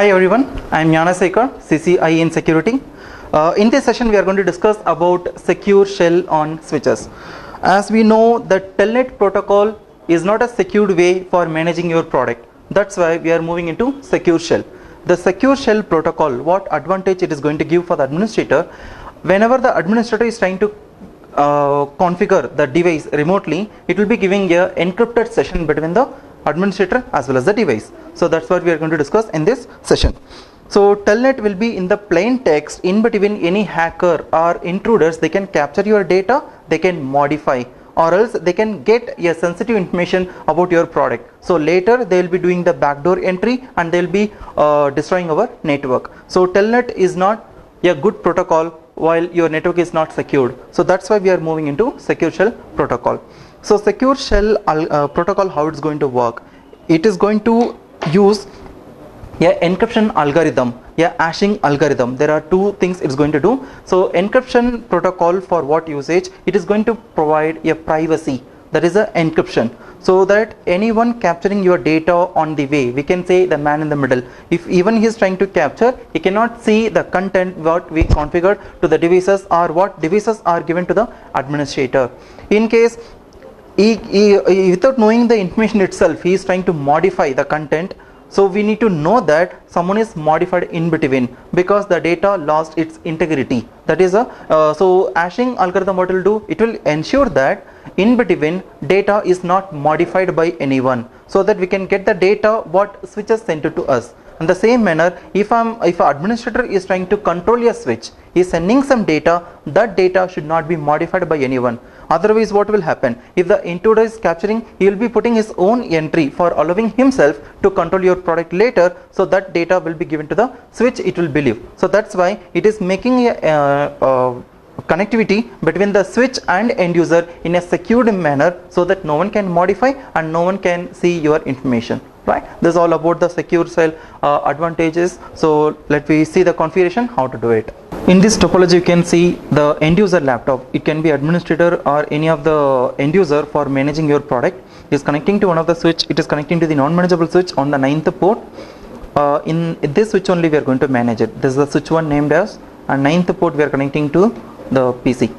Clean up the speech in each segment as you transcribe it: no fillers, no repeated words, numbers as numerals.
Hi everyone, I am Gnanasekhar, CCIE in Security. In this session we are going to discuss about secure shell on switches. As we know, the Telnet protocol is not a secured way for managing your product. That's why we are moving into secure shell. The secure shell protocol, what advantage it is going to give for the administrator? Whenever the administrator is trying to configure the device remotely, it will be giving a encrypted session between the administrator as well as the device. So that's what we are going to discuss in this session. So Telnet will be in the plain text. In between any hacker or intruders, they can capture your data, they can modify, or else they can get a sensitive information about your product. So later they will be doing the backdoor entry and they will be destroying our network. So Telnet is not a good protocol while your network is not secured. So that's why we are moving into secure shell protocol. So secure shell protocol, how it's going to work? It is going to use a encryption algorithm, a hashing algorithm. There are two things it's going to do. So encryption protocol, for what usage? It is going to provide a privacy, that is a encryption, so that anyone capturing your data on the way, we can say the man in the middle, if even he is trying to capture, he cannot see the content what we configured to the devices or what devices are given to the administrator. In case without knowing the information itself, he is trying to modify the content. So we need to know that someone is modified in between, because the data lost its integrity. That is so hashing algorithm, what will do? It will ensure that in between data is not modified by anyone, so that we can get the data what switches sent it to us. In the same manner, if an administrator is trying to control a switch, he is sending some data, that data should not be modified by anyone. Otherwise, what will happen? If the intruder is capturing, he will be putting his own entry for allowing himself to control your product later, so that data will be given to the switch, it will believe. So that's why it is making a connectivity between the switch and end user in a secured manner, so that no one can modify and no one can see your information. Right? This is all about the secure shell advantages. So let me see the configuration, how to do it. In this topology, you can see the end user laptop. It can be administrator or any of the end user for managing your product. It is connecting to one of the switch. It is connecting to the non-manageable switch on the 9th port. In this switch only we are going to manage it. This is the switch 1 named as, and 9th port we are connecting to the PC.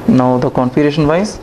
Now the configuration wise,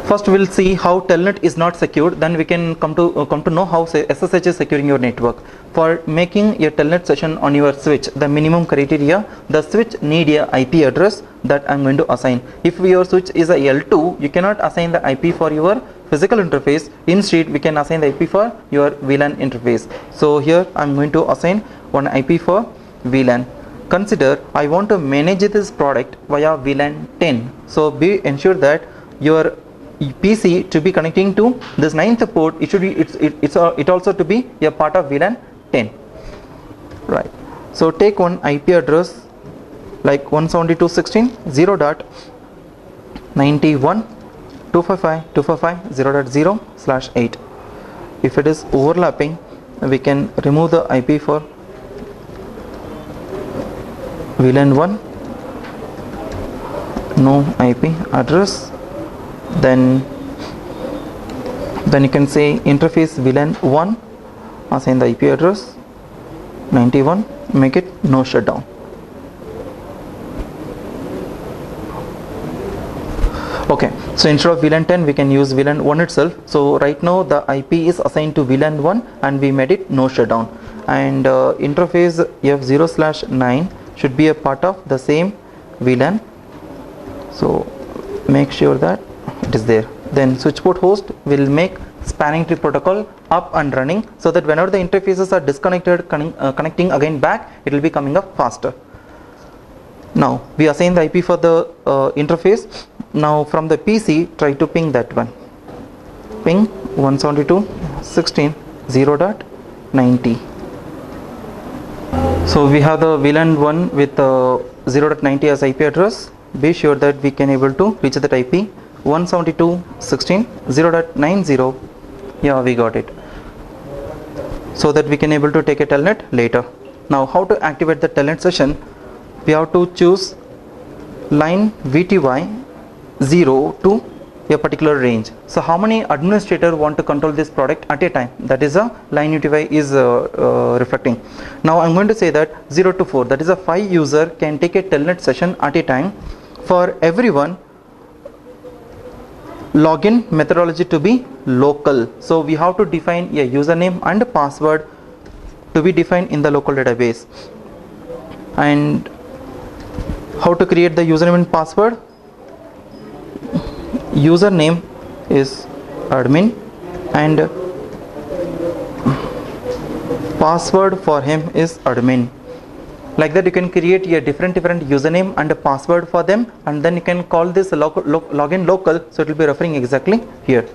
first we will see how Telnet is not secured, then we can come to know how SSH is securing your network. For making a Telnet session on your switch, the minimum criteria, the switch need a IP address that I am going to assign. If your switch is a L2, you cannot assign the IP for your physical interface. Instead, we can assign the IP for your VLAN interface. So here I am going to assign one IP for VLAN. Consider I want to manage this product via VLAN 10. So be ensured that your PC to be connecting to this 9th port, it should be it also to be a part of VLAN 10. Right. So take one IP address like 172.16.0.91.255.255.0.0/8. If it is overlapping, we can remove the IP for VLAN 1, no IP address. Then you can say interface VLAN 1, assign the IP address 91, make it no shutdown. Okay, so instead of VLAN 10 we can use VLAN 1 itself. So right now the IP is assigned to VLAN 1 and we made it no shutdown, and interface F0/9 should be a part of the same VLAN. So make sure that it is there. Then switch port host will make spanning tree protocol up and running, so that whenever the interfaces are disconnected, connecting again back, it will be coming up faster. Now we assign the IP for the interface. Now from the PC, try to ping that one. Ping 172.16.0.90. So we have the VLAN 1 with 0.90 as IP address. Be sure that we can able to reach that IP 172.16.0.90. Yeah, we got it. So that we can able to take a Telnet later. Now how to activate the Telnet session? We have to choose line VTY 0 to a particular range. So how many administrator want to control this product at a time? That is a line UTY is reflecting. Now I'm going to say that 0 to 4, that is a 5 user can take a telnet session at a time. For everyone, login methodology to be local. So we have to define a username and a password to be defined in the local database. And how to create the username and password? Username is admin and password for him is admin. Like that you can create a different username and a password for them, and then you can call this login local, so it will be referring exactly here.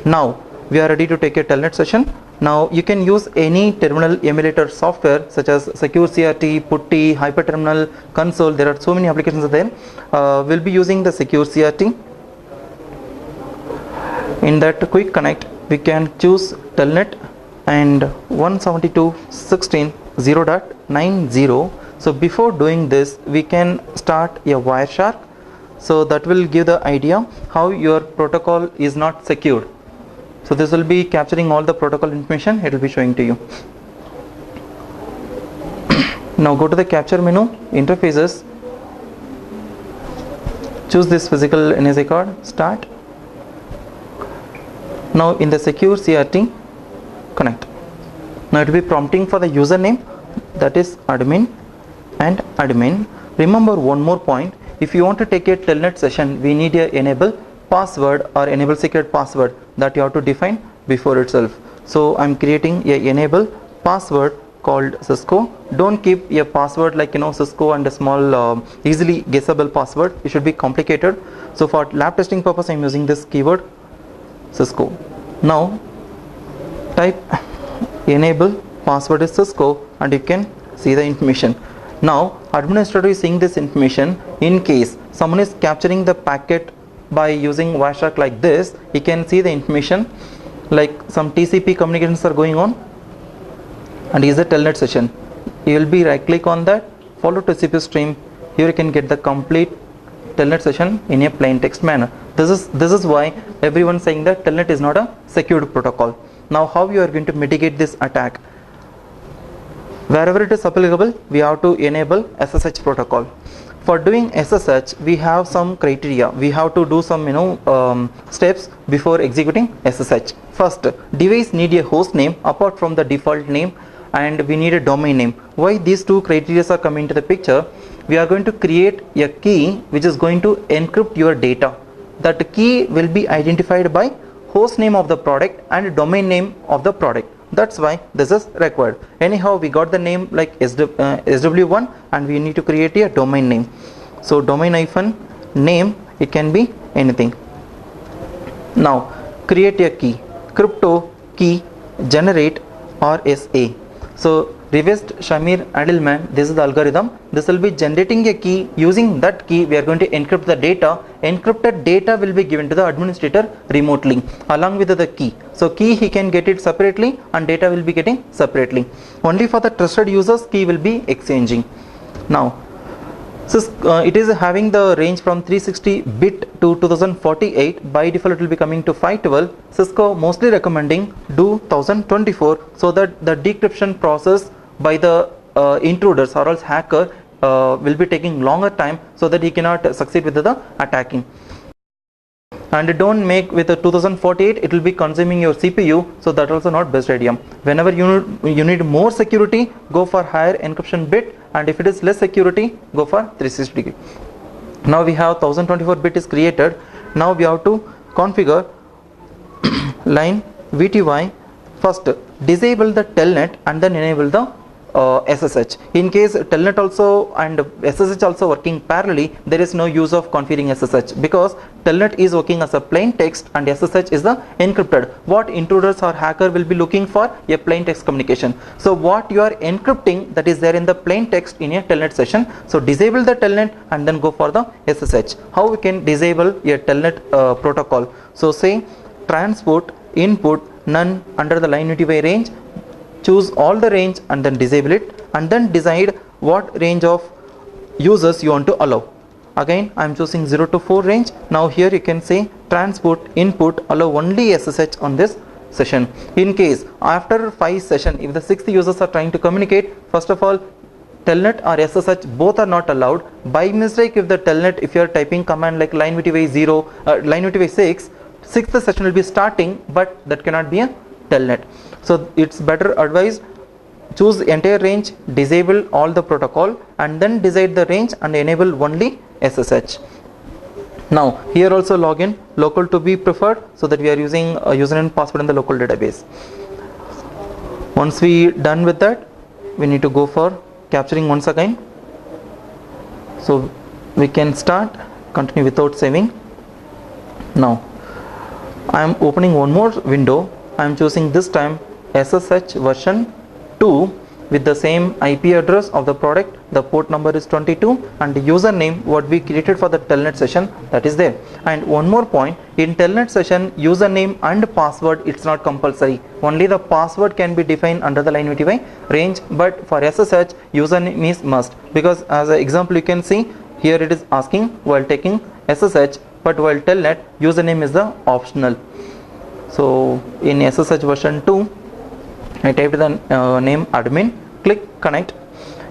Now we are ready to take a telnet session. Now you can use any terminal emulator software such as Secure CRT, Putty, Hyperterminal, Console. There are so many applications there. We'll be using the Secure CRT. In that quick connect we can choose telnet and 172.16.0.90. So before doing this we can start a Wireshark, so that will give the idea how your protocol is not secured. So this will be capturing all the protocol information, it will be showing to you. Now go to the capture menu, interfaces, choose this physical NSA card, start. Now in the Secure CRT, connect. Now it will be prompting for the username, that is admin and admin. Remember one more point, if you want to take a telnet session, we need a enable password or enable secret password that you have to define before itself. So I'm creating a enable password called Cisco. Don't keep a password like Cisco and a small easily guessable password. It should be complicated. So for lab testing purpose I'm using this keyword Cisco. Now type enable password is Cisco and you can see the information. Now administrator is seeing this information. In case someone is capturing the packet by using Wireshark like this, he can see the information like some TCP communications are going on and is a telnet session. You will be right click on that, follow TCP stream. Here you can get the complete telnet session in a plain text manner. This is why everyone saying that telnet is not a secured protocol. Now how you are going to mitigate this attack? Wherever it is applicable, we have to enable SSH protocol. For doing SSH, we have some criteria. We have to do some steps before executing SSH. First, device need a host name apart from the default name, and we need a domain name. Why these two criteria are coming to the picture? We are going to create a key which is going to encrypt your data. That key will be identified by host name of the product and domain name of the product. That's why this is required. Anyhow, we got the name like SW1 and we need to create a domain name. So domain hyphen name, it can be anything. Now create a key, crypto key generate RSA. So Rivest Shamir Adelman, this is the algorithm. This will be generating a key. Using that key we are going to encrypt the data. Encrypted data will be given to the administrator remotely along with the key. So key he can get it separately and data will be getting separately. Only for the trusted users key will be exchanging. Now it is having the range from 360 bit to 2048. By default it will be coming to 512. Cisco mostly recommending do 1024 so that the decryption process by the intruders or else hacker will be taking longer time, so that he cannot succeed with the attacking. And don't make with the 2048, it will be consuming your CPU, so that also not best idea. Whenever you need more security, go for higher encryption bit, and if it is less security, go for 360 degree. Now we have 1024 bit is created. Now we have to configure line VTY. First disable the telnet and then enable the SSH. In case telnet also and SSH also working parallelly, there is no use of configuring SSH, because telnet is working as a plain text and SSH is the encrypted. What intruders or hacker will be looking for? A plain text communication. So what you are encrypting, that is there in the plain text in a telnet session. So disable the telnet and then go for the SSH. How we can disable a telnet protocol? So say transport input none under the line UTY range. Choose all the range and then disable it, and then decide what range of users you want to allow. again I am choosing 0 to 4 range. Now here you can say transport input allow only SSH on this session. In case after 5 session, if the 6th users are trying to communicate, first of all telnet or SSH both are not allowed. By mistake, if the telnet, if you are typing command like line VTY 0, line VTY 6, 6th session will be starting, but that cannot be a telnet. So it's better advised, choose the entire range, disable all the protocol, and then decide the range and enable only SSH. Now here also login local to be preferred, so that we are using a username and password in the local database. Once we done with that, we need to go for capturing once again. So we can start, continue without saving. Now I am opening one more window. I am choosing this time SSH version 2 with the same IP address of the product. The port number is 22 and the username what we created for the telnet session, that is there. And one more point, in telnet session username and password it's not compulsory, only the password can be defined under the line VTY range, but for SSH username is must, because as an example you can see here it is asking while taking SSH, but while telnet username is the optional. So in SSH version 2 I typed the name admin, click connect.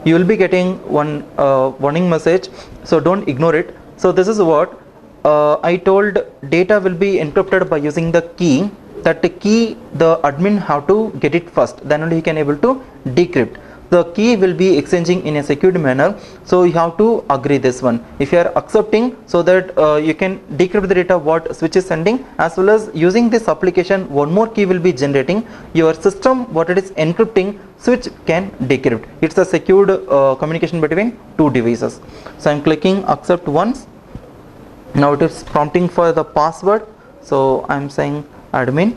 You will be getting one warning message, so don't ignore it. So this is what I told, data will be encrypted by using the key. That key the admin have to get it first, then only he can able to decrypt. The key will be exchanging in a secured manner, so you have to agree this one. If you are accepting, so that you can decrypt the data what switch is sending, as well as using this application one more key will be generating. Your system what it is encrypting, switch can decrypt. It's a secured communication between two devices. So I am clicking accept once. Now it is prompting for the password, so I am saying admin.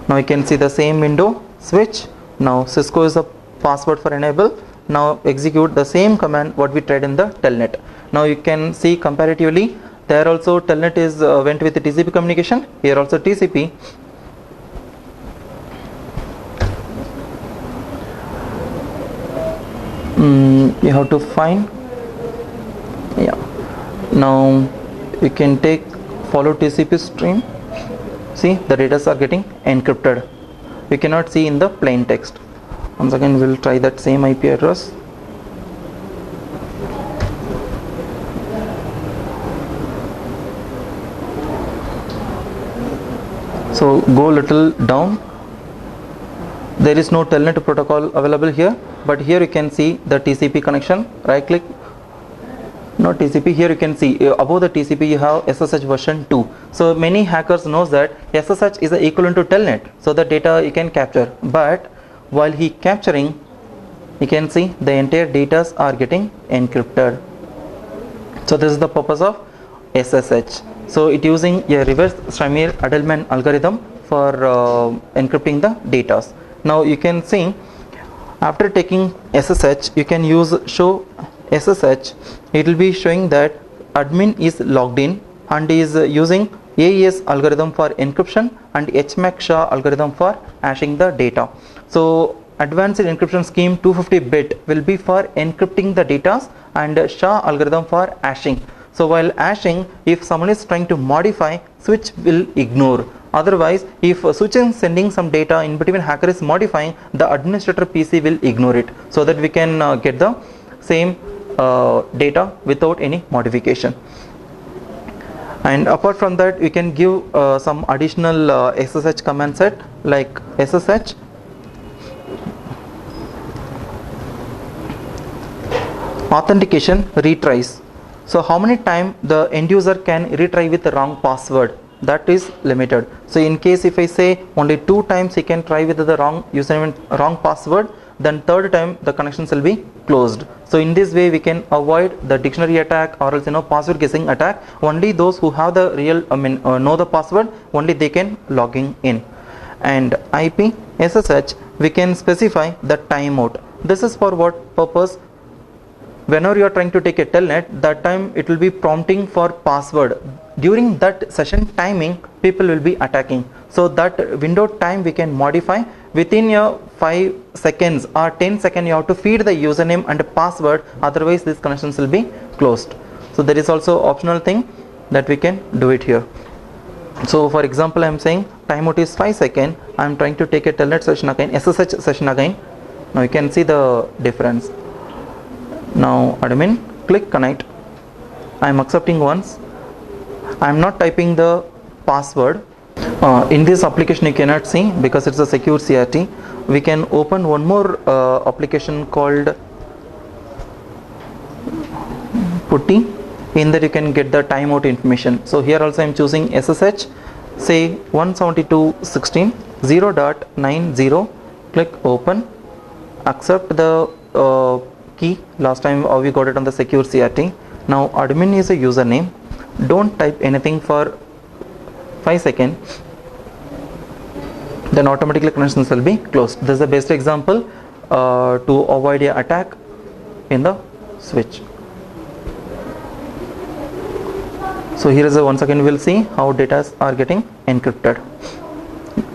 Now you can see the same window, switch. Now Cisco is the password for enable. Now execute the same command what we tried in the telnet. Now you can see comparatively there also telnet is went with the TCP communication, here also TCP. You have to find, yeah. Now you can take follow TCP stream. See the data are getting encrypted. You cannot see in the plain text. Once again we will try that same IP address. So go little down. There is no telnet protocol available here, but here you can see the TCP connection. Right click, not TCP. Here you can see above the TCP you have SSH version 2. So many hackers knows that SSH is the equivalent to telnet, so the data you can capture, but while he capturing, you can see the entire data are getting encrypted. So this is the purpose of SSH. So it using a reverse Shamir-Adleman algorithm for encrypting the data. Now you can see after taking SSH, you can use show SSH. It will be showing that admin is logged in and is using AES algorithm for encryption and HMAC SHA algorithm for hashing the data. So advanced encryption scheme 250 bit will be for encrypting the data and SHA algorithm for hashing. So while hashing, if someone is trying to modify, switch will ignore. Otherwise, if switch is sending some data in between, hacker is modifying, the administrator PC will ignore it, so that we can get the same data without any modification. And apart from that, we can give some additional SSH command set like SSH authentication retries. So how many times the end user can retry with the wrong password, that is limited. So in case if I say only 2 times he can try with the wrong username and wrong password, then third time the connections will be closed. So in this way we can avoid the dictionary attack or else password guessing attack. Only those who have the real know the password, only they can logging in. And IP SSH, we can specify the timeout. This is for what purpose? Whenever you are trying to take a telnet, that time it will be prompting for password. During that session timing, people will be attacking. So that window time we can modify. Within your 5 seconds or 10 seconds you have to feed the username and password, otherwise these connections will be closed. So there is also optional thing that we can do it here. So for example, I am saying timeout is 5 seconds. I am trying to take a telnet session again, SSH session again. Now you can see the difference. Now admin, click connect. I am accepting once. I am not typing the password. In this application you cannot see because it's a secure CRT. We can open one more application called Putty. In that you can get the timeout information. So here also I am choosing SSH, say 172.16.0.90. Click open. Accept the key. Last time we got it on the secure CRT. Now admin is a username. Don't type anything for 5 seconds. Then automatically connections will be closed. This is the best example to avoid an attack in the switch. So here is once again we'll see how data are getting encrypted.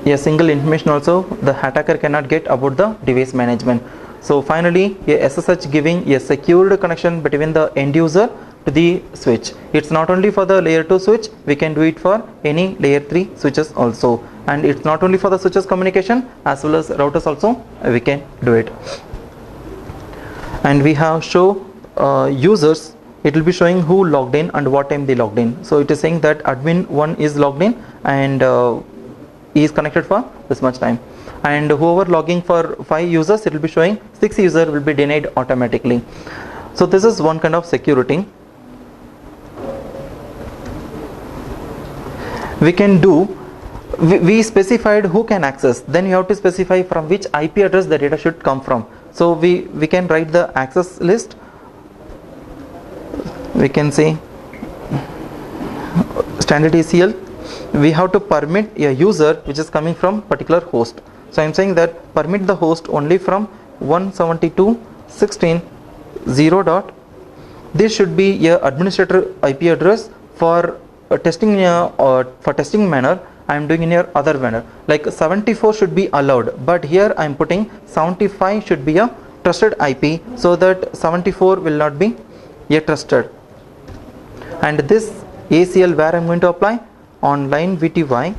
A single information also the attacker cannot get about the device management. So finally a SSH giving a secured connection between the end user to the switch. It's not only for the layer 2 switch, we can do it for any layer 3 switches also, and it's not only for the switches communication, as well as routers also we can do it. And we have show users. It will be showing who logged in and what time they logged in. So it is saying that admin 1 is logged in and he is connected for this much time, and whoever logging for 5 users, it will be showing 6 user will be denied automatically. So this is one kind of security. We can do, we specified who can access, then you have to specify from which IP address the data should come from. So we can write the access list. We can say standard ACL. We have to permit a user which is coming from particular host. So I am saying that permit the host only from 172.16.0. This should be a administrator IP address for testing for testing manner. I am doing in your other manner, like 74 should be allowed, but here I am putting 75 should be a trusted IP, so that 74 will not be a trusted. And this ACL where I am going to apply on line VTY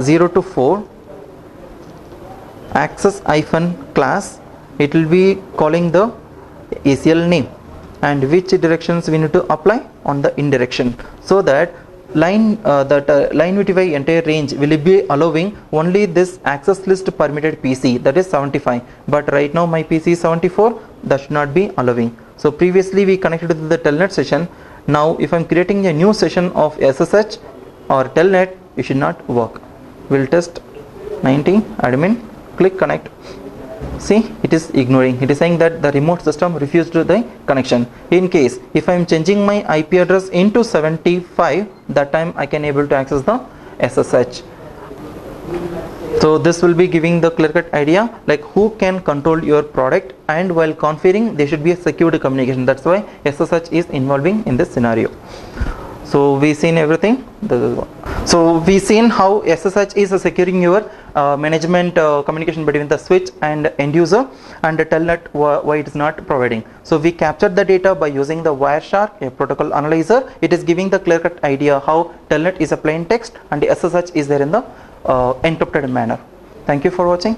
0 to 4 access -class, it will be calling the ACL name, and which directions we need to apply on the in direction, so that line line VTY entire range will be allowing only this access list permitted PC, that is 75, but right now my PC is 74, that should not be allowing. So previously we connected to the telnet session. Now if I am creating a new session of SSH or telnet, it should not work. We'll test 90 admin, click connect. See, it is ignoring. It is saying that the remote system refused the connection. In case if I am changing my IP address into 75, that time I can able to access the SSH. So this will be giving the clear-cut idea like who can control your product, and while configuring there should be a secured communication. That's why SSH is involving in this scenario. So we seen everything. So we seen how SSH is securing your management communication between the switch and end user, and the telnet why it is not providing. So we captured the data by using the Wireshark, a protocol analyzer. It is giving the clear-cut idea how telnet is a plain text and the SSH is there in the encrypted manner. Thank you for watching.